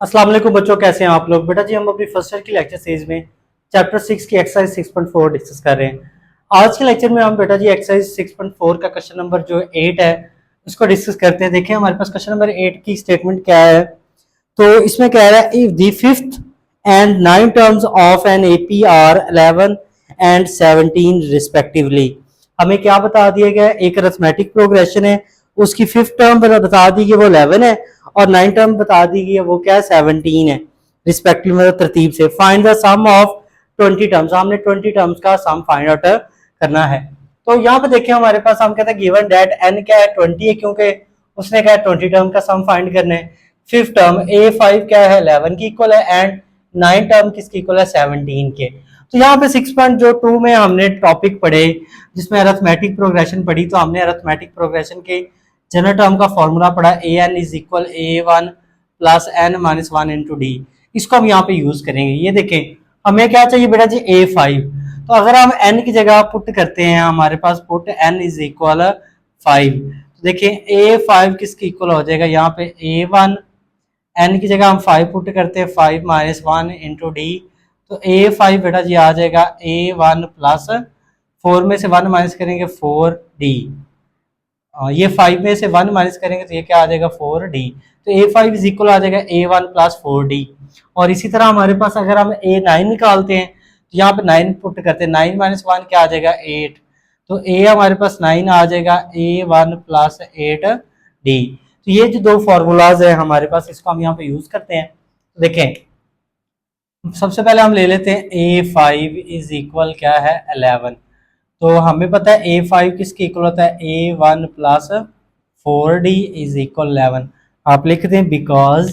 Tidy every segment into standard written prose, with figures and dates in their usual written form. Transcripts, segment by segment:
अस्सलाम वालेकुम बच्चों, कैसे हैं आप लोग। बेटा जी हम अपनी फर्स्ट ईयर की लेक्चर सीरीज में चैप्टर 6 की एक्सरसाइज 6.4 डिस्कस कर रहे हैं। आज के लेक्चर में हम बेटा जी एक्सरसाइज 6.4 का क्वेश्चन नंबर जो 8 है उसको डिस्कस करते हैं। देखिए हमारे पास क्वेश्चन नंबर 8 की स्टेटमेंट क्या है। तो इसमें कह रहा है if the fifth and 9 terms of N AP are 11 and 17 respectively. हमें क्या बता दिया गया है, एक अरिथमेटिक प्रोग्रेशन है, उसकी फिफ्थ टर्म बता दी गई वो 11 है और 9 टर्म बता दी गई है वो क्या है 17 है रिस्पेक्टिवली, मतलब तरतीब से। Find the sum of 20 terms, हमने 20 टर्म्स का सम फाइंड आउट करना है। तो यहाँ पे देखिए हमारे पास हम कहते हैं गिवन डेट एन क्या है 20 है, क्योंकि उसने क्या है 20 टर्म का सम फाइंड करना है। फिफ्थ टर्म A5 क्या है 11 की इक्वल है एंड 9 टर्म किसकी इक्वल है 17 के। तो यहाँ पे 6.2 में हमने टॉपिक पढ़े जिसमें अरिथमेटिक प्रोग्रेशन पढ़ी। तो हमने अरिथमेटिक प्रोग्रेशन के जनरल टर्म का फॉर्मूला पढ़ा an is equal A1 plus n minus 1 into D. इसको हम यहाँ पे यूज करेंगे। ये देखें हमें क्या चाहिए बेटा जी A5। तो अगर हम n की जगह पुट करते हैं, हमारे पास पुट n इज इक्वल 5। तो देखिए A5 किसकी इक्वल हो जाएगा, यहाँ पे A1 n की जगह हम 5 पुट करते हैं 5 माइनस 1 इंटू डी। तो A5 बेटा जी आ जाएगा A1 प्लस 4 में से 1 माइनस करेंगे 4D। ये 5 में से 1 माइनस करेंगे तो ये क्या आ जाएगा 4D। तो A5 इज इक्वल आ जाएगा A1 प्लस 4D। और इसी तरह हमारे पास अगर हम A9 निकालते हैं तो यहाँ पे 9 पुट करते हैं, 9 माइनस 1 क्या आ जाएगा 8। तो A हमारे पास 9 आ जाएगा A1 प्लस 8D। तो ये जो दो फॉर्मूलाज है हमारे पास, इसको हम यहाँ पे यूज करते हैं। तो देखें सबसे पहले हम ले लेते हैं A5 इज इक्वल क्या है 11। तो हमें पता है A5 किसके इक्वल होता है A1 plus 4D is equal 11। आप लिखते हैं बिकॉज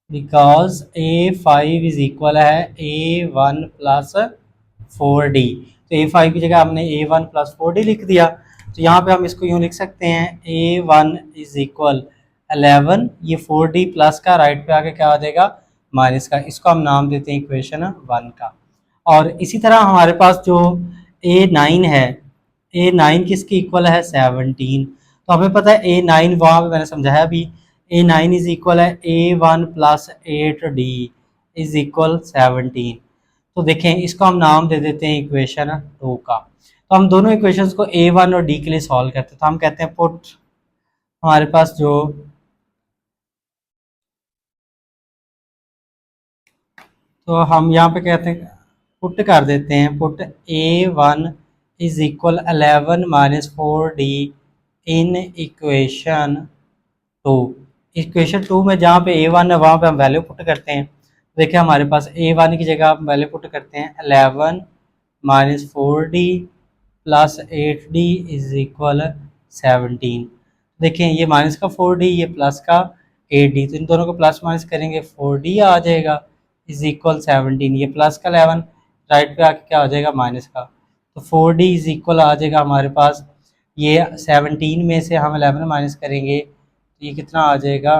A5 इज इक्वल है A1 प्लस 4D। तो A5 की जगह हमने A1 प्लस 4D लिख दिया। तो यहाँ पे हम इसको यूँ लिख सकते हैं A1 इज इक्वल 11, ये 4D प्लस का राइट पे आके क्या आ जाएगा माइनस का। इसको हम नाम देते हैं इक्वेशन 1 का। और इसी तरह हमारे पास जो A9 है, A9 किसकी इक्वल है 17। तो हमें पता है A9 वहाँ पे मैंने समझाया भी, A9 इज इक्वल है A1 plus 8D is equal 17। तो देखें इसको हम नाम दे देते हैं इक्वेशन 2 का। तो हम दोनों इक्वेशंस को A1 और D के लिए सॉल्व करते हैं। तो हम कहते हैं पुट हमारे पास जो तो हम यहाँ पे कहते हैं पुट कर देते हैं, put A1 is equal 11 minus 4D in equation 2। Equation 2 में जहाँ पे A1 है वहाँ पे हम वैल्यू पुट करते हैं। देखिए हमारे पास A1 की जगह हम वैल्यू पुट करते हैं 11 minus 4D plus 8D is equal 17। देखें ये माइनस का 4D, ये प्लस का 8D, तो इन दोनों को प्लस माइनस करेंगे 4D आ जाएगा इज इक्वल 17। ये प्लस का 11 राइट पे आके क्या हो जाएगा माइनस का। तो 4D इज इक्वल आ जाएगा हमारे पास, ये 17 में से हम 11 माइनस करेंगे तो ये कितना आ जाएगा,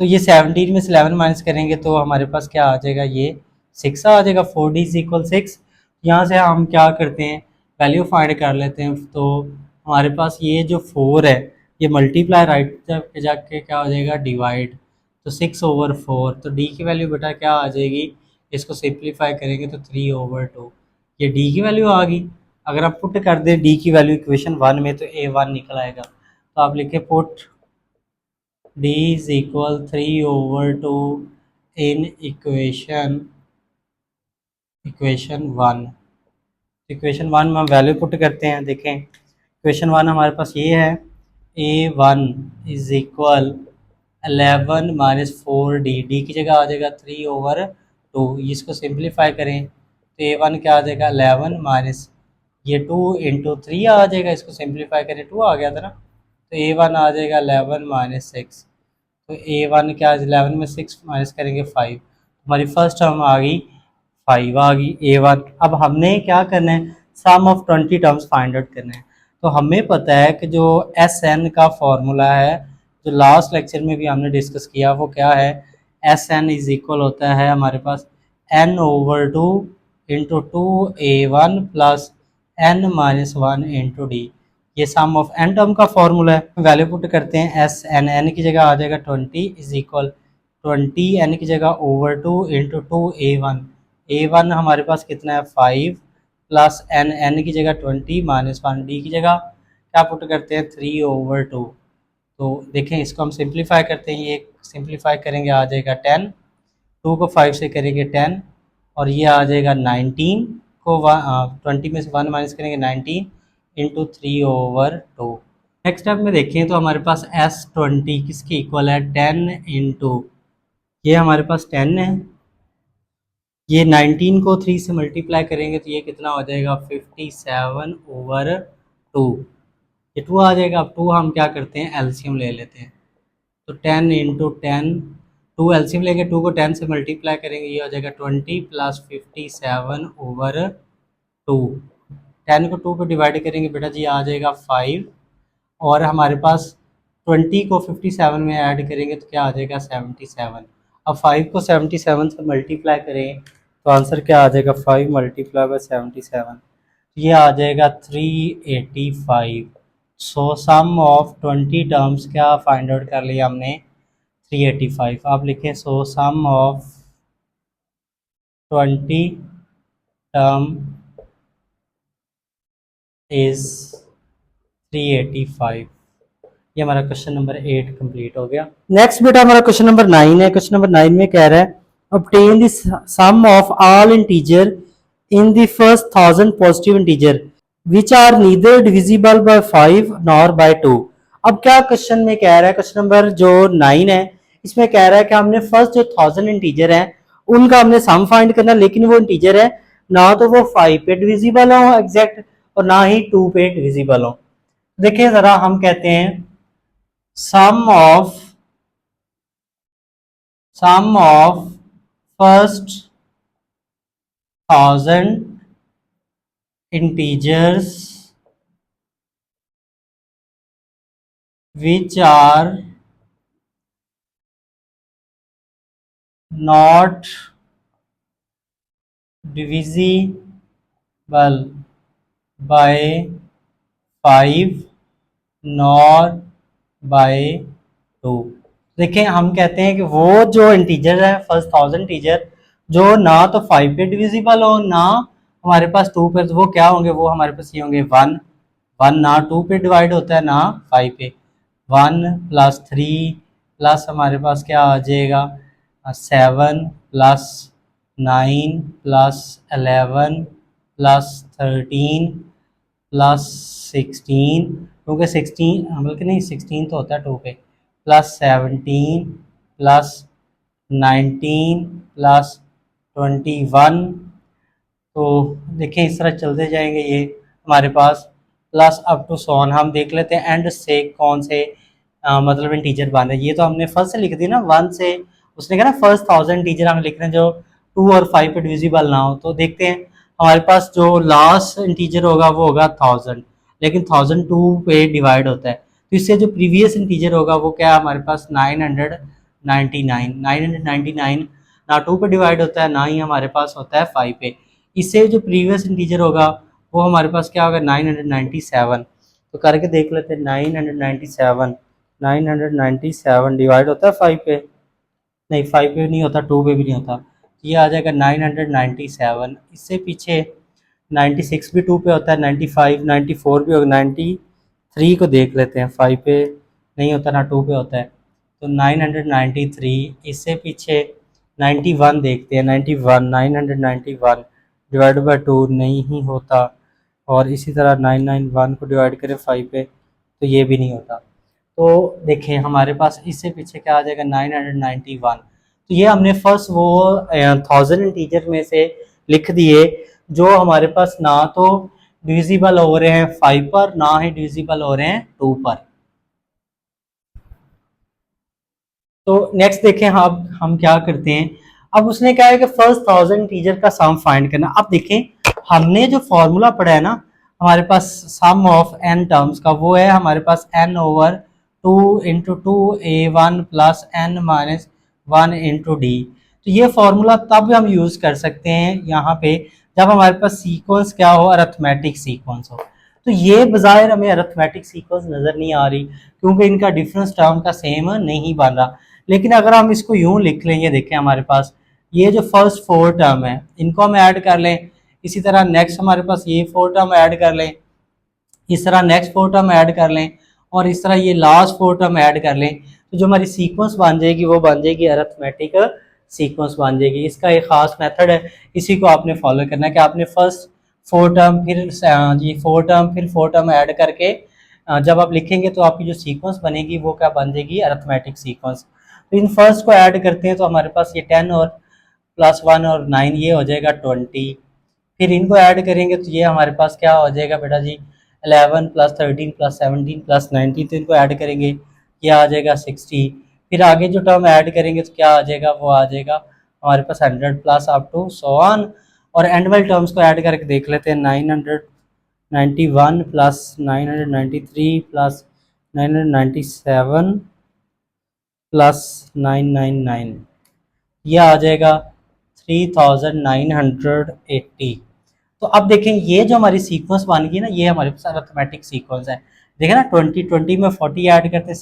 तो ये 17 में से 11 माइनस करेंगे तो हमारे पास क्या आ जाएगा, ये 6 आ जाएगा। 4D is equal 6। यहाँ से हम क्या करते हैं वैल्यू फाइंड कर लेते हैं। तो हमारे पास ये जो 4 है ये मल्टीप्लाई राइट पे जाके क्या हो जाएगा डिवाइड। तो 6/4। तो डी की वैल्यू बेटा क्या आ जाएगी, इसको सिंप्लीफाई करेंगे तो 3/2। ये डी की वैल्यू आ गई। अगर आप पुट कर दें डी की वैल्यू इक्वेशन 1 में तो A1 निकल आएगा। तो आप लिखे put D is equal 3/2 in equation 1। Equation 1 में हम वैल्यू पुट करते हैं। देखें इक्वेशन 1 हमारे पास ये है A1 is equal 11 minus 4D, D की जगह आ जाएगा 3/2। इसको सिंप्लीफाई करें तो A1 क्या आ जाएगा 11 माइनस ये 2 इंटू 3 आ जाएगा। इसको सिंप्लीफाई करें 2 आ गया था ना, तो A1 आ जाएगा 11 माइनस 6। तो A1 क्या 11 में 6 माइनस करेंगे 5, हमारी फर्स्ट टर्म आ गई 5 आ गई A1। अब हमने क्या करना है सम ऑफ 20 टर्म्स फाइंड आउट करना है। तो हमें पता है कि जो SN का फॉर्मूला है जो लास्ट लेक्चर में भी हमने डिस्कस किया वो क्या है, SN इज इक्वल होता है हमारे पास N/2 into 2A1 plus N-1 into D। ये सम ऑफ एन टर्म का फॉर्मूला है। वैल्यू पुट करते हैं एस एन, एन की जगह आ जाएगा 20 इज इक्वल 20 एन की जगह ओवर 2 इंटू 2 ए वन हमारे पास कितना है 5 प्लस एन, एन की जगह 20 माइनस 1, डी की जगह क्या पुट करते हैं 3/2। तो देखें इसको हम सिंप्लीफाई करते हैं, ये सिंप्लीफाई करेंगे आ जाएगा 10, 2 को 5 से करेंगे 10 और ये आ जाएगा 19 को 20 में से 1 माइनस करेंगे 19 इंटू 3/2। नेक्स्ट स्टेप में देखें तो हमारे पास S20 किसके इक्वल है 10 इंटू, ये हमारे पास 10 है, ये 19 को 3 से मल्टीप्लाई करेंगे तो ये कितना हो जाएगा 57/2। ये 2 आ जाएगा। अब 2 हम क्या करते हैं एलसीएम ले लेते हैं, तो 10 इंटू 10, 2 एलसीएम लेंगे, 2 को 10 से मल्टीप्लाई करेंगे, ये हो जाएगा 20 प्लस 57/2। 10 को 2 पे डिवाइड करेंगे बेटा जी आ जाएगा 5 और हमारे पास 20 को 57 में ऐड करेंगे तो क्या आ जाएगा 77। अब 5 को 77 से मल्टीप्लाई करें तो आंसर क्या आ जाएगा 5 मल्टीप्लाई बाय 77, ये आ जाएगा 385। सो सम ऑफ 20 टर्म्स क्या फाइंड आउट कर लिया हमने 385। आप लिखें सो सम ऑफ 20 टर्म इज 385। ये हमारा क्वेश्चन नंबर 8 कंप्लीट हो गया। नेक्स्ट बेटा हमारा क्वेश्चन नंबर 9 है। क्वेश्चन नंबर 9 में कह रहा है obtain the sum of all integer in the first 1000 positive integer which are neither divisible by 5 nor by 2। अब क्या क्वेश्चन में कह रहा है, क्वेश्चन नंबर जो 9 है इसमें कह रहा है कि हमने फर्स्ट जो 1000 इंटीजर है उनका हमने सम फाइंड करना, लेकिन वो इंटीजर है ना तो वो 5 पे डिविजिबल हो एग्जैक्ट और ना ही 2 पे डिविजिबल हो। देखिए जरा हम कहते हैं sum of first 1000 integers which are not divisible by 5 nor by 2। देखें हम कहते हैं कि वो जो इंटीजर है फर्स्ट 1000 इंटीजर जो ना तो 5 पे डिविजिबल हो ना हमारे पास 2 पे, तो वो क्या होंगे, वो हमारे पास ये होंगे 1 1 ना 2 पे डिवाइड होता है ना 5 पे, 1 प्लस 3 प्लस हमारे पास क्या आ जाएगा 7 प्लस 9 प्लस 11 प्लस 13 प्लस 16, क्योंकि 16 बल्कि नहीं 16 तो होता है 2 पे, प्लस 17 प्लस 19 प्लस 21। तो देखिए इस तरह चलते जाएंगे ये हमारे पास प्लस अप टू सोन। हम देख लेते हैं एंड से कौन से मतलब इंटीजर बन रहे हैं। ये तो हमने फर्स्ट से लिख दी ना 1 से, उसने कहा ना फर्स्ट 1000 इंटीजर हम लिख रहे हैं जो 2 और 5 पे डिविजिबल ना हो। तो देखते हैं हमारे पास जो लास्ट इंटीजर होगा वो होगा 1000, लेकिन 1002 पे डिवाइड होता है, तो इससे जो प्रीवियस इंटीजर होगा वो क्या है हमारे पास 999 ना 2 पे डिवाइड होता है ना ही हमारे पास होता है 5 पे। इससे जो प्रीवियस इंटीजर होगा वो हमारे पास क्या होगा 997। तो करके देख लेते हैं 997 डिवाइड होता है 5 पे, नहीं 5 पे नहीं होता, 2 पे भी नहीं होता, ये आ जाएगा 997। इससे पीछे 96 भी 2 पे होता है, 95 94 भी होगा, 93 को देख लेते हैं 5 पे नहीं होता ना 2 पे होता है, तो 993। इससे पीछे 91 देखते हैं, 991 डिवाइड बाई 2 नहीं होता, और इसी तरह 991 को डिवाइड करें 5 पे तो ये भी नहीं होता। तो देखें हमारे पास इससे पीछे क्या आ जाएगा 991। तो ये हमने फर्स्ट वो 1000 इंटीजर में से लिख दिए जो हमारे पास ना तो डिविजिबल हो रहे हैं 5 पर ना ही डिविजिबल हो रहे हैं 2 पर। तो नेक्स्ट देखें हम क्या करते हैं। अब उसने कहा है कि फर्स्ट 1000 इंटीजर का सम फाइंड करना। अब देखें हमने जो फॉर्मूला पढ़ा है ना हमारे पास सम ऑफ एन टर्म्स का, वो है हमारे पास n over 2 into 2a1 plus n minus 1 into D. तो ये फॉर्मूला तब हम यूज़ कर सकते हैं यहाँ पे जब हमारे पास सीक्वेंस क्या हो, अरिथमेटिक सीक्वेंस हो। तो ये बज़ाहिर हमें अरिथमेटिक सीक्वेंस नज़र नहीं आ रही, क्योंकि इनका डिफरेंस टर्म का सेम नहीं बन रहा। लेकिन अगर हम इसको यूं लिख लें, ये देखें हमारे पास ये जो फर्स्ट 4 टर्म है इनको हम ऐड कर लें, इसी तरह नेक्स्ट हमारे पास ये 4 टर्म ऐड कर लें, इस तरह नेक्स्ट 4 टर्म ऐड कर लें, और इस तरह ये लास्ट 4 टर्म ऐड कर लें, तो जो हमारी सीक्वेंस बन जाएगी वो बन जाएगी अरिथमेटिक सीक्वेंस बन जाएगी। इसका एक खास मेथड है, इसी को आपने फॉलो करना है कि आपने फर्स्ट 4 टर्म फिर ये 4 टर्म फिर 4 टर्म ऐड करके जब आप लिखेंगे तो आपकी जो सीक्वेंस बनेगी वो क्या बन जाएगी, अरिथमेटिक सीक्वेंस। तो इन फर्स्ट को ऐड करते हैं तो हमारे पास ये 10 और प्लस 1 और 9 ये हो जाएगा 20। फिर इनको ऐड करेंगे तो ये हमारे पास क्या हो जाएगा बेटा जी, 11 प्लस 13 प्लस 17 प्लस 19, तो इनको ऐड करेंगे ये आ जाएगा 60। फिर आगे जो टर्म ऐड करेंगे तो क्या आ जाएगा, वो आ जाएगा हमारे पास 100 plus up to so on. और एंड वाले टर्म्स को ऐड करके देख लेते हैं, 991 प्लस 993 प्लस 997 प्लस 999, यह आ जाएगा 3980। तो अब देखें ये जो हमारी सीक्वेंस बन गई ना, ये हमारे पास अरिथमेटिक सीक्वेंस है। देखें ना, 20 में 40 ऐड करते हैं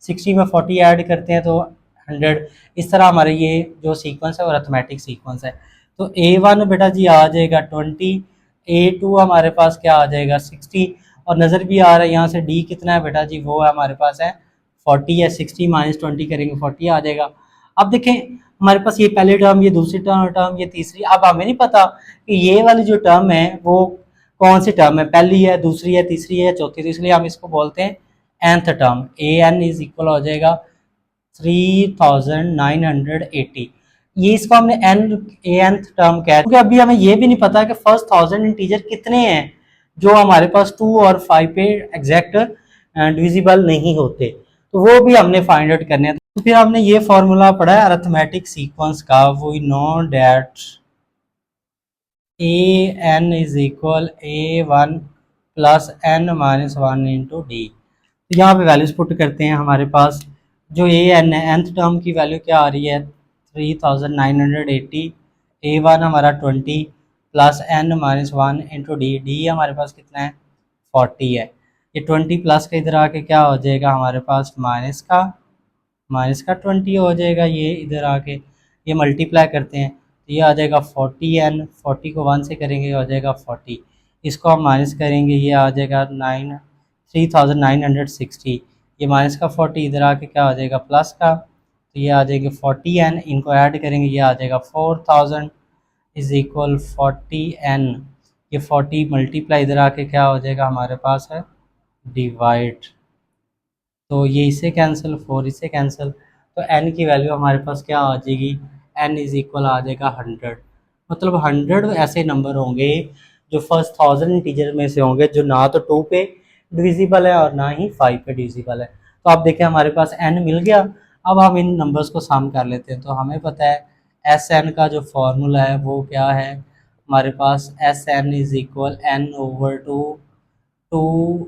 60 में 40 ऐड करते हैं तो 100। इस तरह हमारे ये जो सीक्वेंस है वो अरिथमेटिक सीक्वेंस है। तो A1 बेटा जी आ जाएगा 20, A2 हमारे पास क्या आ जाएगा 60, और नज़र भी आ रहा है यहाँ से D कितना है बेटा जी, वो है हमारे पास है 40 है। 60 माइनस 20 करेंगे 40 आ जाएगा। अब देखें हमारे पास ये पहली टर्म, ये दूसरी टर्म, ये तीसरी। अब हमें नहीं पता कि ये वाली जो टर्म है वो कौन सी टर्म है, पहली है, दूसरी है, तीसरी है, चौथी, तो इसलिए हम इसको बोलते हैं nth term. an is equal हो जाएगा 3980। ये इसको हमने nth टर्म कहा, क्योंकि अभी हमें ये भी नहीं पता कि फर्स्ट 1000 इंटीजर कितने हैं जो हमारे पास 2 और 5 पे एग्जैक्ट डिविजिबल नहीं होते, तो वो भी हमने फाइंड आउट करने हैं। तो फिर हमने ये फॉर्मूला पढ़ा है अरिथमेटिक सीक्वेंस का, we know that an is equal a1 plus n minus 1 into D. तो यहाँ पे वैल्यूज पुट करते हैं, हमारे पास जो an है nth टर्म की वैल्यू क्या आ रही है 3980, a1 हमारा 20 plus n minus 1 into D, D हमारे पास कितना है 40 है। ये 20 प्लस का इधर आके क्या हो जाएगा हमारे पास माइनस का 20 हो जाएगा, ये इधर आके ये मल्टीप्लाई करते हैं तो ये आ जाएगा 40n, 40 को 1 से करेंगे ये हो जाएगा 40, इसको हम माइनस करेंगे ये आ जाएगा 3960, ये माइनस का 40 इधर आके क्या हो जाएगा प्लस का, तो ये आ जाएगा 40n, इनको ऐड करेंगे ये आ जाएगा 4000 इज इक्वल 40n, ये 40 मल्टीप्लाई इधर आके क्या हो जाएगा हमारे पास है डिवाइड, तो ये इससे कैंसिल 4 इससे कैंसिल, तो n की वैल्यू हमारे पास क्या आ जाएगी, n इज इक्वल आ जाएगा 100। मतलब 100 ऐसे नंबर होंगे जो फर्स्ट 1000 इंटीजर में से होंगे जो ना तो 2 पे डिविजिबल है और ना ही 5 पे डिविजिबल है। तो आप देखें हमारे पास n मिल गया। अब हम इन नंबर्स को सम कर लेते हैं। तो हमें पता है Sn का जो फॉर्मूला है वो क्या है, हमारे पास Sn is equal n over 2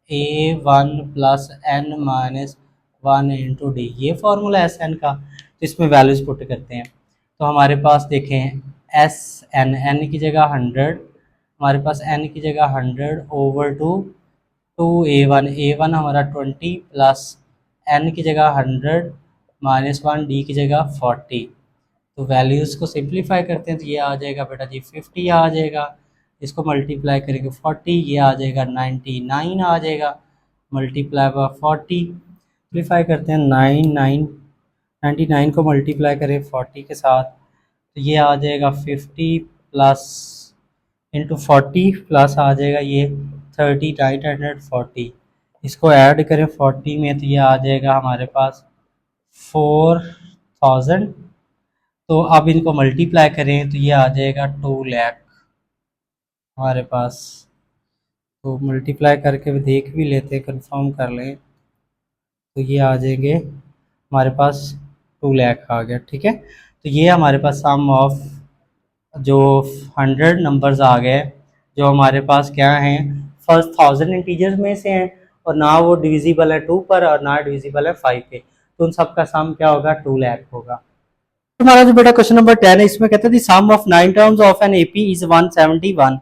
A1 plus n minus 1 into D, ये फार्मूला एस एन का। तो इसमें वैल्यूज पुट करते हैं तो हमारे पास देखें एस एन, एन की जगह 100, हमारे पास n की जगह 100 ओवर 2 A1 हमारा 20 प्लस n की जगह 100 माइनस 1 डी की जगह 40। तो वैल्यूज़ को सिंप्लीफाई करते हैं तो ये आ जाएगा बेटा जी 50 आ जाएगा, इसको मल्टीप्लाई करेंगे 40 ये आ जाएगा 99 आ जाएगा, मल्टीप्लाई बाय 40 सिंप्लीफाई करते हैं 99 को मल्टीप्लाई करें 40 के साथ तो ये आ जाएगा 50 प्लस इंटू 40 प्लस आ जाएगा ये 3940, इसको ऐड करें 40 में तो ये आ जाएगा हमारे पास 4000। तो अब इनको मल्टीप्लाई करें तो ये आ जाएगा 2 लाख हमारे पास। तो मल्टीप्लाई करके भी देख भी लेते, कंफर्म कर लें तो ये आ जाएंगे हमारे पास 2 लाख आ गया। ठीक है, तो ये हमारे पास सम ऑफ जो 100 नंबर्स आ गए जो हमारे पास क्या हैं फर्स्ट 1000 इंटीजर्स में से हैं और ना वो डिविजिबल है 2 पर और ना डिविजिबल है 5 पे, तो उन सब का सम क्या होगा 2 लाख होगा। हमारा जो बेटा क्वेश्चन नंबर 10 है इसमें कहते हैं sum of 9 terms of N AP is 171।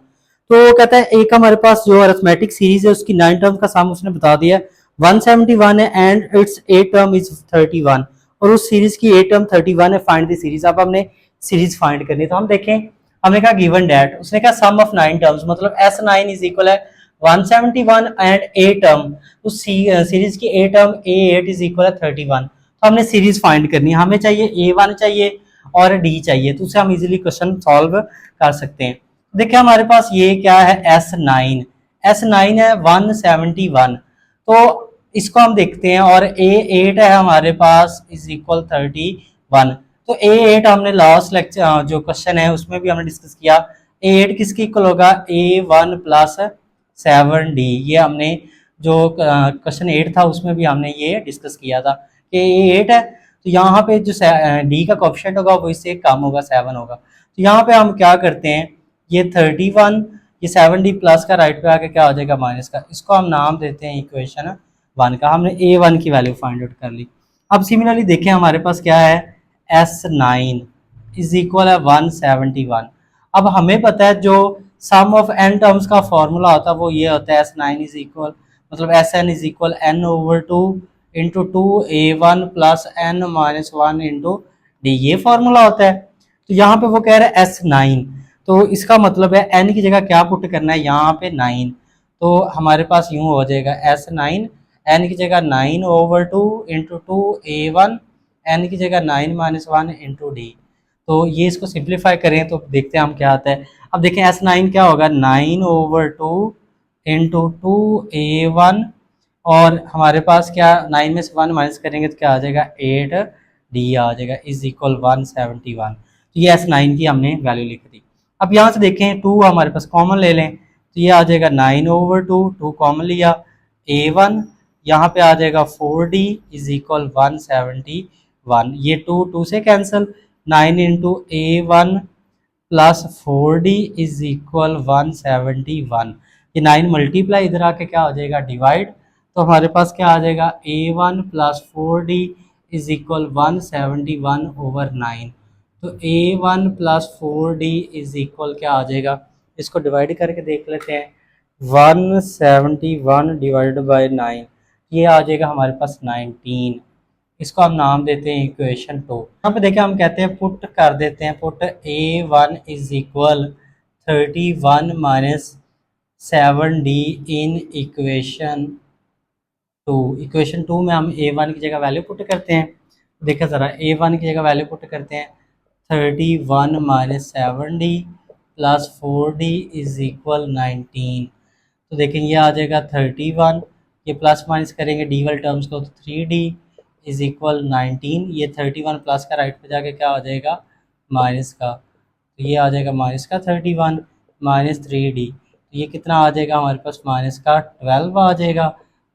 तो कहता है एक हमारे पास जो अरिथमेटिक सीरीज है उसकी 9 टर्म का सम उसने बता दिया 171 है एंड इट्स 8 टर्म इज 31 और उस सीरीज की 8 टर्म 31 है। Find the series. अब हमने सीरीज फाइंड करनी है तो हम देखें, हमने कहा गिवन डेट, उसने कहा सम ऑफ 9 टर्म्स मतलब S9 इज इक्वल है 171 एंड ए टर्म, उस सीरीज की a term A8 is equal है 31। तो हमने सीरीज फाइंड करनी है, हमें चाहिए A1 चाहिए और D चाहिए, तो उसे हम इजीली क्वेश्चन सॉल्व कर सकते हैं। देखिए हमारे पास ये क्या है S9, S9 है 171, तो इसको हम देखते हैं और A8 है हमारे पास इज इक्वल 31। तो A8 हमने लास्ट लेक्चर जो क्वेश्चन है उसमें भी हमने डिस्कस किया, A8 किसके इक्वल होगा A1 प्लस 7D। ये हमने जो क्वेश्चन 8 था उसमें भी हमने ये डिस्कस किया था कि A8 है तो यहाँ पे जो D का कोएफिशिएंट होगा वो इससे कम होगा, 7 होगा। तो यहाँ पे हम क्या करते हैं, ये 31 ये 7D प्लस का राइट पे आके क्या हो जाएगा माइनस का, इसको हम नाम देते हैं इक्वेशन 1 का। हमने A1 की वैल्यू फाइंड आउट कर ली। अब सिमिलरली देखें हमारे पास क्या है S9 इज इक्वल है 171। अब हमें पता है जो सम ऑफ n टर्म्स का फॉर्मूला होता है वो ये होता है S9 इज इक्वल मतलब Sn is equal n/2 into 2A1 plus n minus 1 into D, ये फॉर्मूला होता है। तो यहाँ पे वो कह रहा है S9, तो इसका मतलब है n की जगह क्या पुट करना है यहाँ पे 9, तो हमारे पास यूं हो जाएगा S9 n की जगह 9/2 इंटू 2A1 n की जगह 9 माइनस 1 इंटू डी। तो ये इसको सिंप्लीफाई करें तो देखते हैं हम क्या आता है। अब देखें S9 क्या होगा 9/2 इंटू 2A1 और हमारे पास क्या 9 में से 1 माइनस करेंगे तो क्या आ जाएगा 8D आ जाएगा इज इक्वल 171। तो ये S9 की हमने वैल्यू लिख दी। अब यहाँ से देखें 2 हमारे पास कॉमन ले लें तो ये आ जाएगा 9/2, 2 कॉमन लिया, A1 यहाँ पे आ जाएगा 4D इज इक्वल 171। ये 2 से cancel, 9 into A1 plus 4D is equal 171। ये 9 मल्टीप्लाई इधर आके क्या हो जाएगा डिवाइड, तो हमारे पास क्या आ जाएगा A1 plus 4D is equal 171/9। तो A1 plus 4D is equal क्या आ जाएगा, इसको डिवाइड करके देख लेते हैं, 171 डिवाइडेड बाई 9 ये आ जाएगा हमारे पास 19। इसको हम नाम देते हैं इक्वेशन 2। यहाँ पे देखिए हम कहते हैं पुट कर देते हैं, put A1 is equal 31 minus 7D in equation 2। Equation 2 में हम A1 की जगह वैल्यू पुट करते हैं, देखिए ज़रा A1 की जगह वैल्यू पुट करते हैं 31 minus 7D plus 4D is equal 19। तो देखें ये आ जाएगा 31, ये प्लस माइनस करेंगे डी वाले टर्म्स को तो 3D इज इक्वल 19। ये 31 प्लस का राइट पे जाके क्या हो जाएगा माइनस का, तो ये आ जाएगा माइनस का 31 माइनस 3D, तो ये कितना आ जाएगा हमारे पास माइनस का 12 आ जाएगा।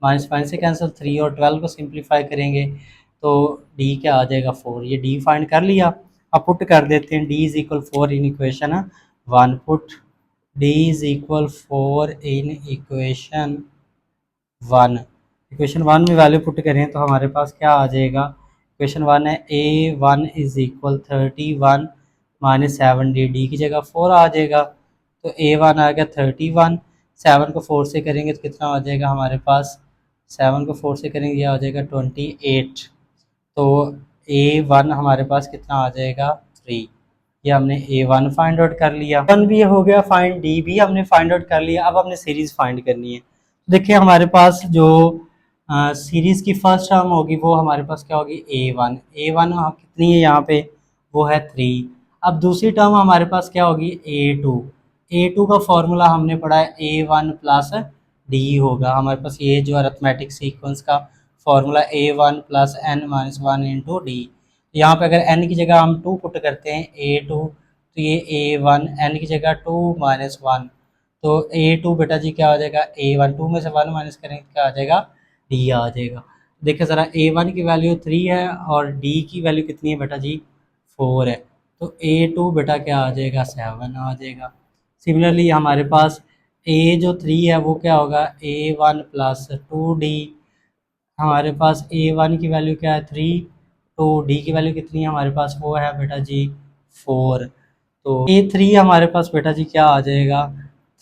माइनस माइनस से कैंसिल, 3 और 12 को सिंप्लीफाई करेंगे तो D क्या आ जाएगा 4। ये D फाइंड कर लिया। अब पुट कर देते हैं D is equal 4 in equation 1। Put D is equal 4 in equation 1। Equation 1 में वैल्यू पुट करें तो हमारे पास क्या आ जाएगा, इक्वेशन 1 है A1 is equal 31 minus 7D, D की जगह 4 आ जाएगा, तो A1 आ गया 31, 7 को 4 से करेंगे तो कितना आ जाएगा हमारे पास, 7 को 4 से करेंगे ये आ जाएगा 28। तो A1 हमारे पास कितना आ जाएगा 3। ये हमने A1 फाइंड आउट कर लिया, 1 भी हो गया फाइंड, D भी हमने फाइंड आउट कर लिया। अब हमने सीरीज फाइंड करनी है। देखिए हमारे पास जो सीरीज की फर्स्ट टर्म होगी वो हमारे पास क्या होगी A1, A1 कितनी है यहाँ पे वो है 3। अब दूसरी टर्म हमारे पास क्या होगी A2, A2 का फॉर्मूला हमने पढ़ा है A1 प्लस D होगा। हमारे पास ये जो अरिथमेटिक सीक्वेंस का formula A1 plus n minus 1 into D. यहाँ पे अगर n की जगह हम 2 पुट करते हैं A2 तो ये A1, n की जगह 2 माइनस 1, तो A2 बेटा जी क्या आ जाएगा A1, 2 में से 1 माइनस करेंगे क्या आ जाएगा D आ जाएगा। देखिए ज़रा A1 की वैल्यू 3 है और D की वैल्यू कितनी है बेटा जी 4 है, तो A2 बेटा क्या आ जाएगा 7 आ जाएगा। सिमिलरली हमारे पास A जो 3 है वो क्या होगा A1 प्लस 2D, हमारे पास A1 की वैल्यू क्या है 3, तो D की वैल्यू कितनी है हमारे पास वो है बेटा जी 4, तो A3 हमारे पास बेटा जी क्या आ जाएगा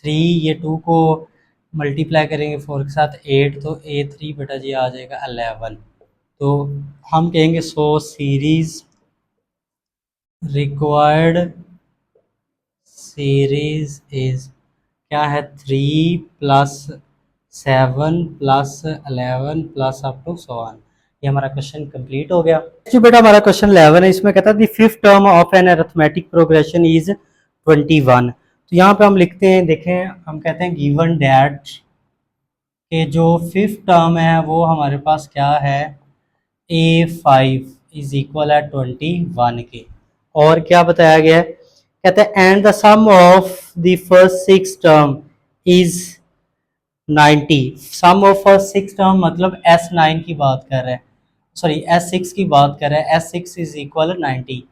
3, ये 2 को मल्टीप्लाई करेंगे 4 के साथ 8, तो A3 बेटा जी आ जाएगा 11। तो हम कहेंगे सो सीरीज रिक्वायर्ड सीरीज इज क्या है, 3+7+11 अप टू सो ऑन। ये हमारा क्वेश्चन कंप्लीट हो गया जी बेटा। हमारा क्वेश्चन 11 है, इसमें कहता है the fifth term of an arithmetic progression is 21। तो यहाँ पे हम लिखते हैं, देखें, हम कहते हैं गिवन डैट के जो फिफ्थ टर्म है वो हमारे पास क्या है, A5 इज इक्वल है 21 के। और क्या बताया गया है, कहते हैं and the sum of the first six term is 90। Sum of first six term मतलब S9 की बात कर रहे हैं, सॉरी S6 की बात कर रहे हैं। S6 इज इक्वल 90,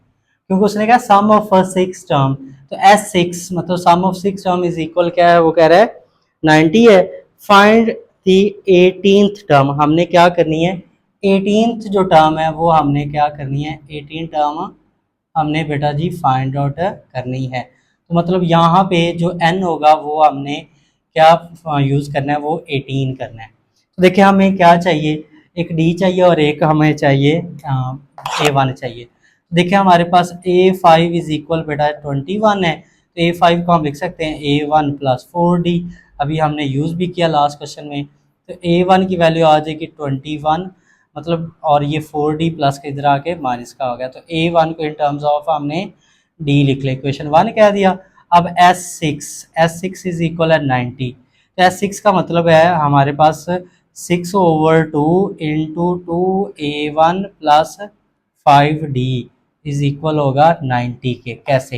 क्योंकि उसने कहा sum of first six term, तो S6 मतलब sum of six term is equal क्या है, वो कह रहा है 90 है। फाइंड द 18th टर्म, हमने क्या करनी है, 18th जो टर्म है वो हमने क्या करनी है, 18 टर्म हमने बेटा जी फाइंड आउट करनी है। तो मतलब यहाँ पे जो n होगा वो हमने क्या यूज़ करना है, वो 18 करना है। तो देखिए हमें क्या चाहिए, एक d चाहिए और एक हमें चाहिए A1 चाहिए। देखिए हमारे पास A5 इज इक्वल बेटा 21 है, तो A5 को हम लिख सकते हैं A1 + 4D। अभी हमने यूज़ भी किया लास्ट क्वेश्चन में, तो A1 की वैल्यू आ जाएगी 21, मतलब, और ये 4D प्लस के इधर आके माइनस का हो गया, तो A1 को इन टर्म्स ऑफ हमने D लिख लिया, इक्वेशन 1 कह दिया। अब S6 इज इक्वल है 90, तो S6 का मतलब है हमारे पास 6/2 into 2A1 + 5D is equal होगा 90 के। कैसे,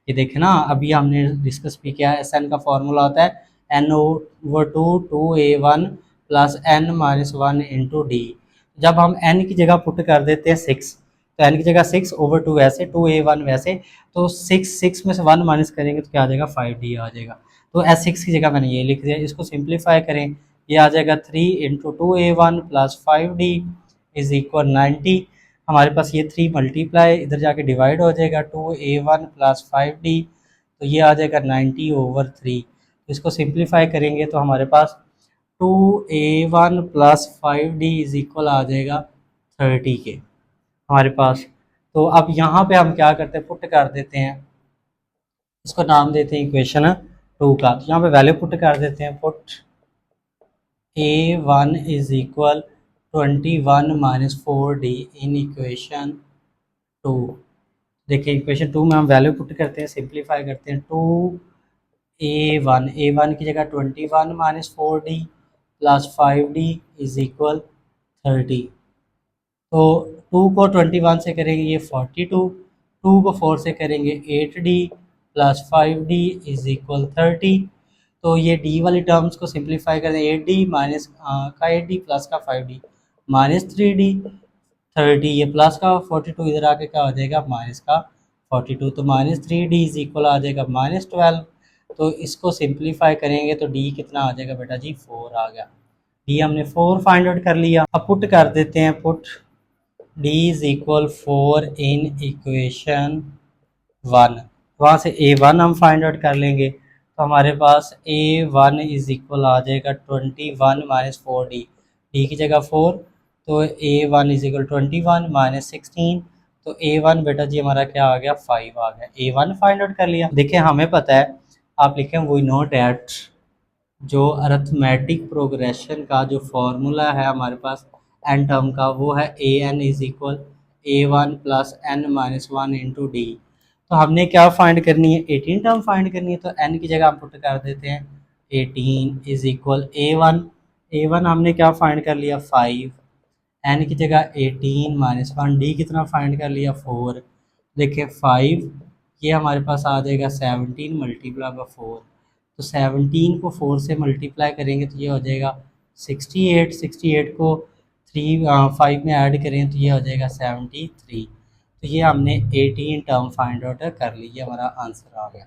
ये देखे ना, अभी हमने डिस्कस भी किया, SN का फॉर्मूला होता है N/2 2A1 + N-1 into D। जब हम n की जगह पुट कर देते हैं 6, तो n की जगह 6/2 वैसे, 2A1 वैसे, तो 6 में से 1 माइनस करेंगे तो क्या आ जाएगा, 5D आ जाएगा। तो S6 की जगह मैंने ये लिख दिया, इसको सिंप्लीफाई करें, ये आ जाएगा 3 into 2A1 + 5D is equal 90। हमारे पास ये 3 मल्टीप्लाई इधर जाके डिवाइड हो जाएगा, 2A1 + 5D, तो ये आ जाएगा 90/3। तो इसको सिंप्लीफाई करेंगे तो हमारे पास 2A1 + 5D इज इक्वल आ जाएगा 30 के हमारे पास। तो अब यहाँ पे हम क्या करते हैं, पुट कर देते हैं, इसको नाम देते हैं इक्वेशन 2 का। तो यहाँ पे वैल्यू पुट कर देते हैं, put A1 is equal 21 - 4D in equation 2। देखिए इक्वेशन 2 में हम वैल्यू पुट करते हैं, सिंप्लीफाई करते हैं, 2A1 की जगह 21 - 4D + 5D इज इक्वल 30। तो 2 को 21 से करेंगे ये 42, 2 को 4 से करेंगे 8D + 5D इज इक्वल 30। तो ये D वाली टर्म्स को सिंप्लीफाई करें, 8D माइनस का 8D प्लस का 5D -3D 30, ये प्लस का 42 इधर आके क्या हो जाएगा, माइनस का 42, तो -3D इज इक्वल आ जाएगा -12। तो इसको सिंप्लीफाई करेंगे तो D कितना आ जाएगा बेटा जी, 4 आ गया। D हमने 4 फाइंड आउट कर लिया। अब पुट कर देते हैं, put D is equal 4 in equation 1। वहाँ से A1 हम फाइंड आउट कर लेंगे, तो हमारे पास A1 इज इक्वल आ जाएगा 21 - 4D, D की जगह 4, तो A1 इज इक्वल 21 - 16, तो A1 बेटा जी हमारा क्या आ गया, 5 आ गया। A1 फाइंड आउट कर लिया। देखिए हमें पता है, आप लिखें वी नो डैट, जो अरिथमेटिक प्रोग्रेशन का जो फॉर्मूला है हमारे पास एन टर्म का, वो है A n is equal A1 + N-1 into D। तो हमने क्या फाइंड करनी है, 18 टर्म फाइंड करनी है, तो n की जगह हम पुट कर देते हैं 18 इज इक्वल A1 हमने क्या फाइंड कर लिया, 5, n की जगह 18 - 1, D कितना फाइंड कर लिया, 4। देखिए 5, ये हमारे पास आ जाएगा 17 × 4, तो 17 को 4 से मल्टीप्लाई करेंगे तो ये हो जाएगा 68, 68 को 5 में ऐड करें तो ये हो जाएगा 73। तो ये हमने 18 टर्म फाइंड आउट कर ली, ये हमारा आंसर आ गया।